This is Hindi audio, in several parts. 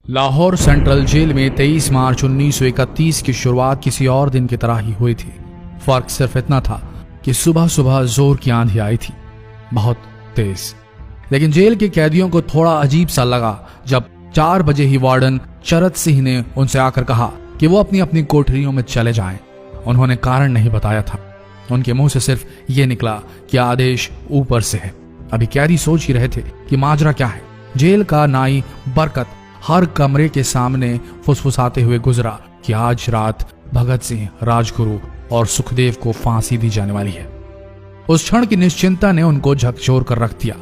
लाहौर सेंट्रल जेल में 23 मार्च 1931 की शुरुआत किसी और दिन की तरह ही हुई थी। फर्क सिर्फ इतना था कि सुबह सुबह जोर की आंधी आई थी, बहुत तेज। लेकिन जेल के कैदियों को थोड़ा अजीब सा लगा जब 4 बजे ही वार्डन चरत सिंह ने उनसे आकर कहा कि वो अपनी अपनी कोठरियों में चले जाएं। उन्होंने कारण नहीं बताया था। उनके मुंह से सिर्फ ये निकला कि आदेश ऊपर से है। अभी कैदी सोच ही रहे थे कि माजरा क्या है। जेल का नाई बरकत हर कमरे के सामने फुसफुसाते हुए गुजरा कि आज रात भगत सिंह, राजगुरु और सुखदेव को फांसी दी जाने वाली है। उस क्षण की निश्चिंता ने उनको झकझोर कर रख दिया।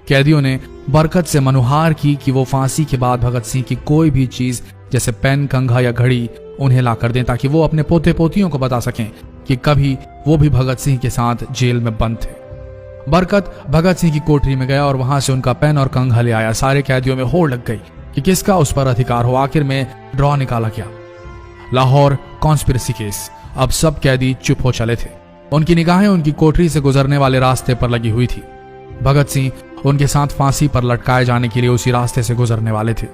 कैदियों ने बरकत से मनुहार की कि वो फांसी के बाद भगत सिंह की कोई भी चीज जैसे पेन, कंघा या घड़ी उन्हें ला कर दें ताकि वो अपने पोते पोतियों को बता सकें कि कभी वो भी भगत सिंह के साथ जेल में बंद थे। बरकत भगत सिंह की कोठरी में गया और वहां से उनका पेन और कंघा ले आया। सारे कैदियों में होड़ लग गई कि किसका उस पर अधिकार हो। आखिर में ड्रॉ निकाला गया, लाहौर कॉन्स्पिरेसी केस। अब सब कैदी चुप हो चले थे। उनकी निगाहें उनकी कोठरी से गुजरने वाले रास्ते पर लगी हुई थी। भगत सिंह उनके साथ फांसी पर लटकाए जाने के लिए उसी रास्ते से गुजरने वाले थे।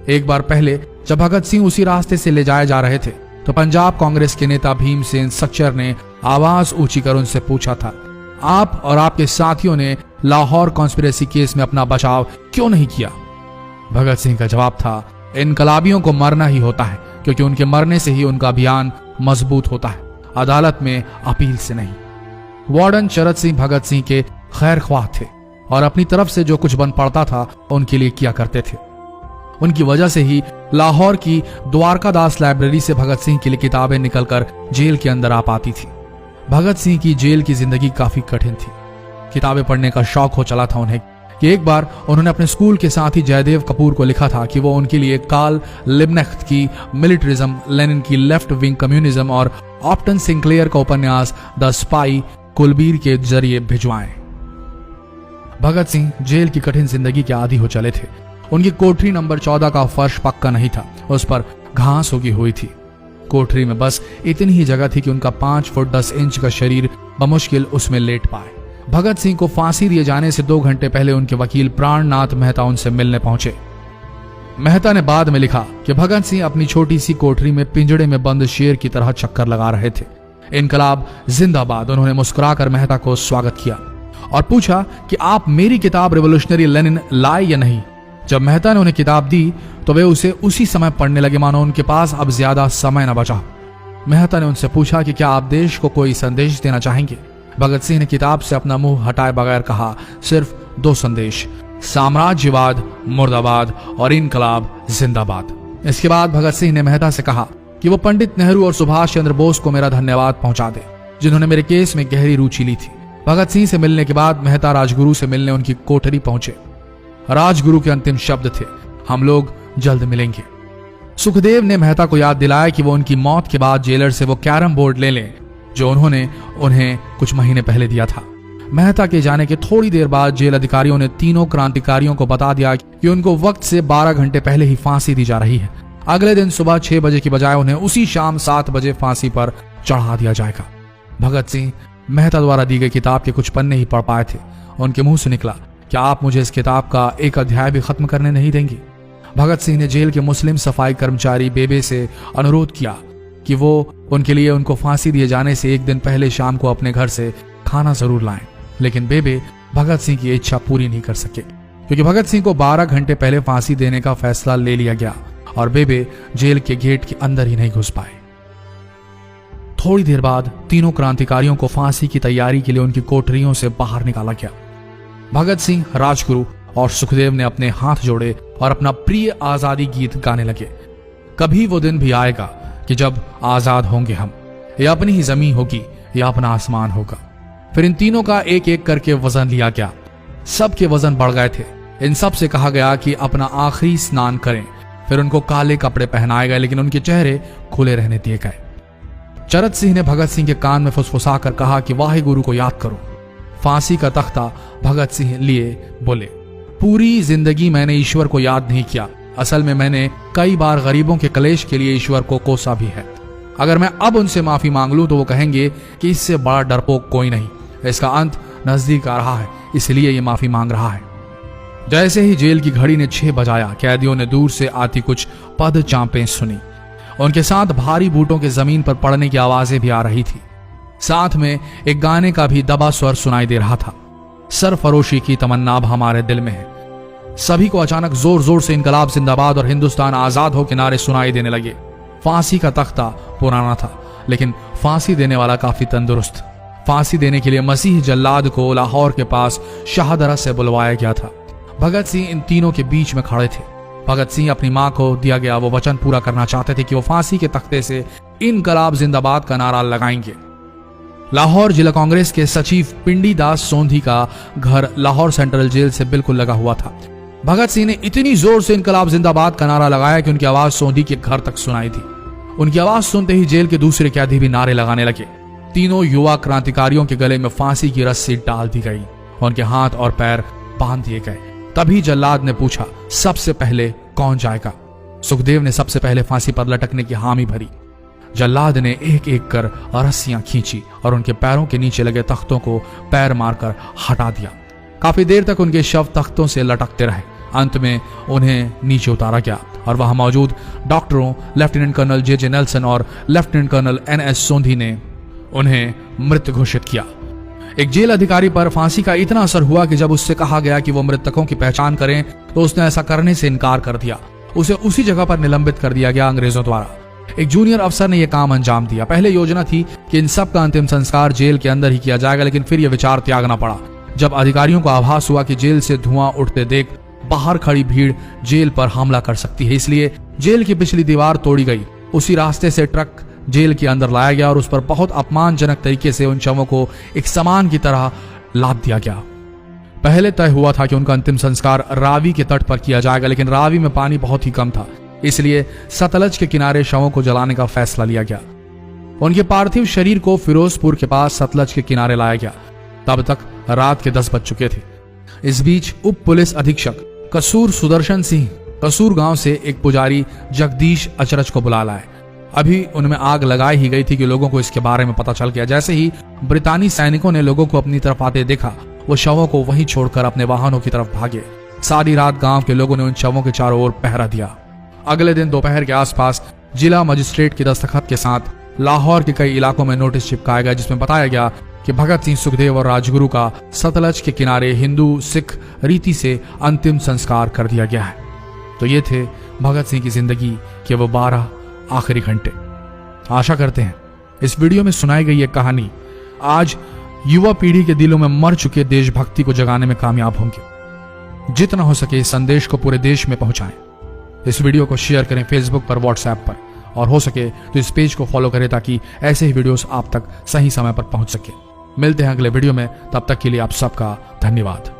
एक बार पहले जब भगत सिंह उसी रास्ते से ले जाए जा रहे थे तो पंजाब कांग्रेस के नेता भीमसेन सच्चर ने आवाज ऊंची कर उनसे पूछा था, आप और आपके साथियों ने लाहौर कॉन्स्पिरेसी केस में अपना बचाव क्यों नहीं किया? भगत सिंह का जवाब था, इनकलाबियों को मरना ही होता है क्योंकि उनके मरने से ही उनका अभियान मजबूत होता है, अदालत में अपील से नहीं। वार्डन चरत सिंह भगत सिंह के खैर ख्वाह थे और अपनी तरफ से जो कुछ बन पड़ता था उनके लिए किया करते थे। उनकी वजह से ही लाहौर की द्वारकादास लाइब्रेरी से भगत सिंह के लिए किताबें निकलकर जेल के अंदर आ पाती थी। भगत सिंह की जेल की जिंदगी काफी कठिन थी। किताबें पढ़ने का शौक हो चला था उन्हें कि एक बार उन्होंने अपने स्कूल के साथी जयदेव कपूर को लिखा था कि वो उनके लिए कार्ल लिब्नेख्त की मिलिटरिज्म, लेनिन की लेफ्ट विंग कम्युनिज्म और ऑप्टन सिंक्लेयर का उपन्यास द स्पाई कुलबीर के जरिए भिजवाएं। भगत सिंह जेल की कठिन जिंदगी के आदी हो चले थे। उनकी कोठरी नंबर 14 का फर्श पक्का नहीं था, उस पर घास उगी हुई थी। कोठरी में बस इतनी ही जगह थी कि उनका 5 फुट 10 इंच का शरीर बमुश्किल उसमें लेट पाए। भगत सिंह को फांसी दिए जाने से 2 घंटे पहले उनके वकील प्राणनाथ मेहता उनसे मिलने पहुंचे। मेहता ने बाद में लिखा कि भगत सिंह अपनी छोटी सी कोठरी में पिंजड़े में बंद शेर की तरह चक्कर लगा रहे थे। इनकलाब जिंदाबाद। उन्होंने मुस्कुराकर मेहता को स्वागत किया और पूछा कि आप मेरी किताब रिवोल्यूशनरी लेनिन लाए या नहीं। जब मेहता ने उन्हें किताब दी तो वे उसे उसी समय पढ़ने लगे मानो उनके पास अब ज्यादा समय न बचा। मेहता ने उनसे पूछा कि क्या आप देश को कोई संदेश देना चाहेंगे। भगत सिंह ने किताब से अपना मुंह हटाए बगैर कहा, सिर्फ 2 संदेश, साम्राज्यवाद मुर्दाबाद और इनकलाब जिंदाबाद। इसके बाद भगत सिंह ने मेहता से कहा कि वो पंडित नेहरू और सुभाष चंद्र बोस को मेरा धन्यवाद पहुंचा दे जिन्होंने मेरे केस में गहरी रुचि ली थी। भगत सिंह से मिलने के बाद मेहता राजगुरु से मिलने उनकी कोठरी पहुंचे। राजगुरु के अंतिम शब्द थे, हम लोग जल्द मिलेंगे। सुखदेव ने मेहता को याद दिलाया कि वो उनकी मौत के बाद जेलर से वो कैरम बोर्ड ले लें जो उन्होंने उन्हें कुछ महीने पहले दिया था। मेहता के जाने के थोड़ी देर बाद जेल अधिकारियों ने तीनों क्रांतिकारियों को बता दिया कि उनको वक्त से 12 घंटे पहले ही फांसी दी जा रही है। अगले दिन सुबह 6 बजे की बजाय उन्हें उसी शाम 7 बजे फांसी पर चढ़ा दिया जाएगा। भगत सिंह मेहता द्वारा दी गई किताब के कुछ पन्ने ही पढ़ पाए थे। उनके मुंह से निकला, क्या आप मुझे इस किताब का एक अध्याय भी खत्म करने नहीं देंगे? भगत सिंह ने जेल के मुस्लिम सफाई कर्मचारी बेबे से अनुरोध किया कि वो उनके लिए उनको फांसी दिए जाने से 1 दिन पहले शाम को अपने घर से खाना जरूर लाएं। लेकिन बेबे भगत सिंह की इच्छा पूरी नहीं कर सके क्योंकि भगत सिंह को 12 घंटे पहले फांसी देने का फैसला ले लिया गया और बेबे जेल के गेट के अंदर ही नहीं घुस पाए। थोड़ी देर बाद तीनों क्रांतिकारियों को फांसी की तैयारी के लिए उनकी कोठरियों से बाहर निकाला गया। भगत सिंह, राजगुरु और सुखदेव ने अपने हाथ जोड़े और अपना प्रिय आजादी गीत गाने लगे। कभी वो दिन भी आएगा कि जब आजाद होंगे हम, या अपनी ही जमीन होगी या अपना आसमान होगा। फिर इन तीनों का एक एक करके वजन लिया गया। सबके वजन बढ़ गए थे। इन सब से कहा गया कि अपना आखिरी स्नान करें। फिर उनको काले कपड़े पहनाए गए लेकिन उनके चेहरे खुले रहने दिए गए। चरत सिंह ने भगत सिंह के कान में फुसफुसा कर कहा कि वाहे गुरु को याद करो। फांसी का तख्ता भगत सिंह लिए बोले, पूरी जिंदगी मैंने ईश्वर को याद नहीं किया। असल में मैंने कई बार गरीबों के कलेश के लिए ईश्वर को कोसा भी है। अगर मैं अब उनसे माफी मांग लूं तो वो कहेंगे कि इससे बड़ा डरपोक कोई नहीं। इसका अंत नजदीक आ रहा है, इसलिए ये माफी मांग रहा है। जैसे ही जेल की घड़ी ने 6 बजाया, कैदियों ने दूर से आती कुछ पद चांपें सुनी। उनके साथ भारी बूटों के जमीन पर पड़ने की आवाजें भी आ रही थी। साथ में एक गाने का भी दबा स्वर सुनाई दे रहा था। सरफरोशी की तमन्ना अब हमारे दिल में है। सभी को अचानक जोर जोर से इनकलाब जिंदाबाद और हिंदुस्तान आजाद हो के नारे सुनाई देने लगे। फांसी का तख्ता पुराना था, लेकिन फांसी देने वाला काफी तंदुरुस्त। फांसी देने के लिए मसीह जल्लाद को लाहौर के पास शाहदरा से बुलवाया गया था। भगत सिंह इन तीनों के बीच में खड़े थे। भगत सिंह अपनी मां को दिया गया वो वचन पूरा करना चाहते थे कि वो फांसी के तख्ते से इनकलाब जिंदाबाद का नारा लगाएंगे। लाहौर जिला कांग्रेस के सचिव पिंडी दास सोंधी का घर लाहौर सेंट्रल जेल से बिल्कुल लगा हुआ था। भगत सिंह ने इतनी जोर से इनकलाब जिंदाबाद का नारा लगाया कि उनकी आवाज सोंधी के घर तक सुनाई थी। उनकी आवाज सुनते ही जेल के दूसरे कैदी भी नारे लगाने लगे। तीनों युवा क्रांतिकारियों के गले में फांसी की रस्सी डाल दी गई, उनके हाथ और पैर बांध दिए गए। तभी जल्लाद ने पूछा, सबसे पहले कौन जाएगा? सुखदेव ने सबसे पहले फांसी पर लटकने की हामी भरी। जल्लाद ने एक एक कर रस्सियां खींची और उनके पैरों के नीचे लगे तख्तों को पैर मारकर हटा दिया। काफी देर तक उनके शव तख्तों से लटकते रहे। अंत में उन्हें नीचे उतारा गया और वहां मौजूद डॉक्टरों लेफ्टिनेंट कर्नल जे नेल्सन और लेफ्टिनेंट कर्नल NS सोंधी ने उन्हें मृत घोषित किया। एक जेल अधिकारी पर फांसी का इतना असर हुआ कि जब उससे कहा गया कि वो मृतकों की पहचान करें तो उसने ऐसा करने से इनकार कर दिया। उसे उसी जगह पर निलंबित कर दिया गया अंग्रेजों द्वारा। एक जूनियर अफसर ने यह काम अंजाम दिया। पहले योजना थी कि इन सब का अंतिम संस्कार जेल के अंदर ही किया जाएगा, लेकिन फिर यह विचार त्यागना पड़ा जब अधिकारियों को आभास हुआ कि जेल से धुआं उठते देख बाहर खड़ी भीड़ जेल पर हमला कर सकती है। इसलिए जेल की पिछली दीवार तोड़ी गई। उसी रास्ते से ट्रक जेल के अंदर लाया गया और उस पर बहुत अपमानजनक तरीके से उन शवों को एक सामान की तरह लाद दिया गया। पहले तय हुआ था कि उनका अंतिम संस्कार रावी के तट पर किया जाएगा, लेकिन रावी में पानी बहुत ही कम था, इसलिए सतलज के किनारे शवों को जलाने का फैसला लिया गया। उनके पार्थिव शरीर को फिरोजपुर के पास सतलज के किनारे लाया गया। तब तक रात के 10 बज चुके थे। इस बीच उप पुलिस अधीक्षक कसूर सुदर्शन सिंह कसूर गांव से एक पुजारी जगदीश अचरज को बुला लाए। अभी उनमें आग लगाई ही गई थी कि लोगों को इसके बारे में पता चल गया। जैसे ही ब्रितानी सैनिकों ने लोगों को अपनी तरफ आते देखा, वो शवों को वहीं छोड़कर अपने वाहनों की तरफ भागे। सारी रात गांव के लोगों ने उन शवों के चारों ओर पहरा दिया। अगले दिन दोपहर के आसपास जिला मजिस्ट्रेट के दस्तखत के साथ लाहौर के कई इलाकों में नोटिस चिपकाया गया, जिसमें बताया गया कि भगत सिंह, सुखदेव और राजगुरु का सतलज के किनारे हिंदू सिख रीति से अंतिम संस्कार कर दिया गया है। तो ये थे भगत सिंह की जिंदगी के वो 12 आखिरी घंटे। आशा करते हैं इस वीडियो में सुनाई गई ये कहानी आज युवा पीढ़ी के दिलों में मर चुके देशभक्ति को जगाने में कामयाब होंगे। जितना हो सके इस संदेश को पूरे देश में पहुंचाएं। इस वीडियो को शेयर करें फेसबुक पर, व्हाट्सएप पर, और हो सके तो इस पेज को फॉलो करें ताकि ऐसे ही वीडियोस आप तक सही समय पर पहुंच सके। मिलते हैं अगले वीडियो में, तब तक के लिए आप सबका धन्यवाद।